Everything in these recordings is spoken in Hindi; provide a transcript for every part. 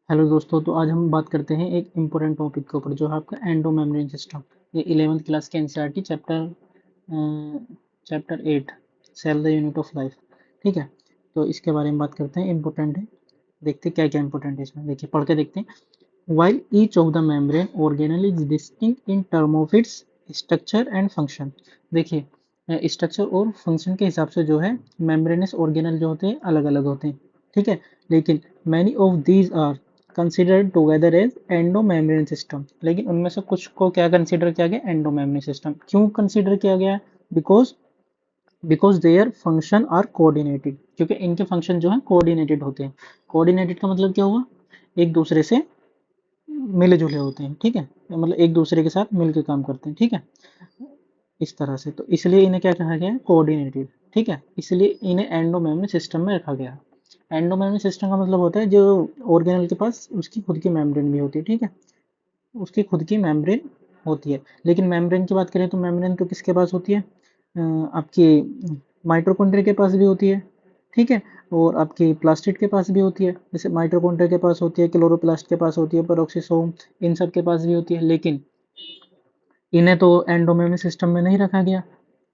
हेलो दोस्तों, तो आज हम बात करते हैं एक इम्पोर्टेंट टॉपिक के ऊपर जो है आपका एंडो मेम्ब्रेन सिस्टम। ये 11th क्लास के NCERT chapter 8 cell the unit of life. ठीक है, तो इसके बारे में बात करते हैं। इम्पोर्टेंट है, देखते हैं क्या क्या इंपॉर्टेंट है इसमें। देखिए, पढ़ के देखते हैं। While each of the membrane organelle is distinct in term of its structure and function. देखिए, स्ट्रक्चर और फंक्शन के हिसाब से जो है मेम्ब्रेनस ऑर्गेनल जो होते हैं अलग अलग होते हैं। ठीक है, लेकिन many of these are considered together as endomembrane system. लेकिन उनमें से कुछ को क्या कंसिडर किया गया? Endomembrane system. क्यों कंसिडर किया गया? Because because their function are coordinated, क्योंकि इनके फंक्शन जो है कोऑर्डिनेटेड होते हैं। कोऑर्डिनेटेड का मतलब क्या हुआ? एक दूसरे से मिले जुले होते हैं। ठीक है, मतलब एक दूसरे के साथ मिलकर काम करते हैं। ठीक है, इस तरह से, तो इसलिए इन्हें क्या कहा गया है? कोऑर्डिनेटेड। ठीक है, इसलिए इन्हें एंडो मेम्ब्रेन सिस्टम में रखा गया। एंडो मेम्ब्रेन सिस्टम का मतलब होता है जो ऑर्गेनल के पास उसकी खुद की मेम्ब्रेन भी होती है। ठीक है, उसकी खुद की मेम्ब्रेन होती है। लेकिन मेम्ब्रेन की बात करें तो मेम्ब्रेन तो किसके पास होती है? आपकी माइटोकॉन्ड्रिया के पास भी होती है। ठीक है, और आपकी प्लास्टिड के पास भी होती है। जैसे माइटोकॉन्ड्रिया के पास होती है, क्लोरोप्लास्ट के पास होती है, पेरोक्सिसोम, इन सब के पास भी होती है। लेकिन इन्हें तो एंडो मेम्ब्रेन सिस्टम में नहीं रखा गया।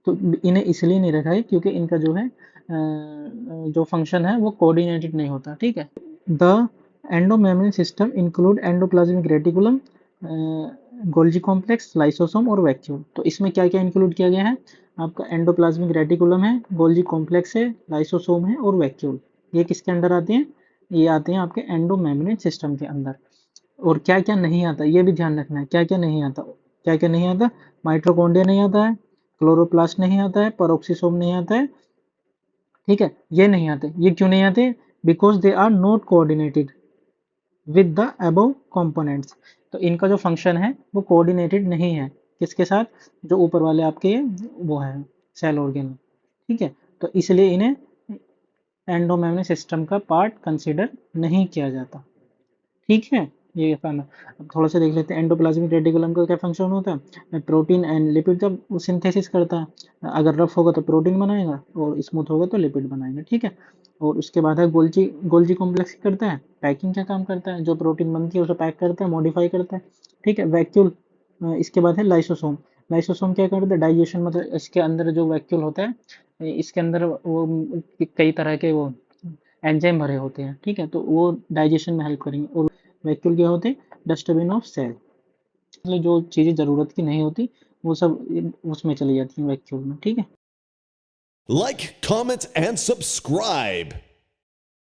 तो इन्हें इसलिए नहीं रखा है क्योंकि इनका जो है जो फंक्शन है वो कोऑर्डिनेटेड नहीं होता। ठीक है, the endo membrane system include endoplasmic reticulum, Golgi complex, lysosome और वैक्यूल। तो इसमें क्या क्या इंक्लूड किया गया है? आपका एंडोप्लाज्मिक रेटिकुलम है, गोल्जी कॉम्प्लेक्स है, लाइसोसोम है और वैक्यूल। ये किसके अंडर आते हैं? ये आते हैं आपके एंडो मेम्ब्रेन सिस्टम के अंदर। और क्या क्या नहीं आता ये भी ध्यान रखना है। क्या क्या नहीं आता? क्या क्या नहीं आता? माइटोकॉन्ड्रिया नहीं आता है, क्लोरोप्लास्ट नहीं आता है, पेरोक्सिसोम नहीं आता है। ठीक है, ये नहीं आते। ये क्यों नहीं आते? Because they are not coordinated with the above components. तो इनका जो फंक्शन है वो कोऑर्डिनेटेड नहीं है। किसके साथ? जो ऊपर वाले आपके वो है सेल ऑर्गेन। ठीक है, तो इसलिए इन्हें एंडोमेम्ब्रेन सिस्टम का पार्ट कंसिडर नहीं किया जाता। ठीक है, ये फन। अब थोड़ा सा देख लेते हैं एंडोप्लाज्मिक रेटिकुलम का क्या फंक्शन होता है। प्रोटीन एंड लिपिड का सिंथेसिस करता है। अगर रफ होगा तो प्रोटीन बनाएगा और स्मूथ होगा तो लिपिड बनाएगा। ठीक है, और उसके बाद है गोल्जी। गोल्जी कॉम्प्लेक्स करता है पैकिंग का काम करता है। जो प्रोटीन बनती है उसे पैक करता है, मॉडिफाई करता है। ठीक है, वैक्यूल। इसके बाद है लाइसोसोम। लाइसोसोम क्या करता है? डाइजेशन, मतलब इसके अंदर जो वैक्यूल होता है इसके अंदर वो कई तरह के वो एंजाइम भरे होते हैं। ठीक है, तो वो डाइजेशन में हेल्प करेंगे। और वैक्यूल क्या होते हैं? Dustbin of cell. मतलब जो चीज़ें ज़रूरत की नहीं होती वो सब उसमें चली जाती हैं वैक्यूल में। ठीक है, Like, comment, and subscribe.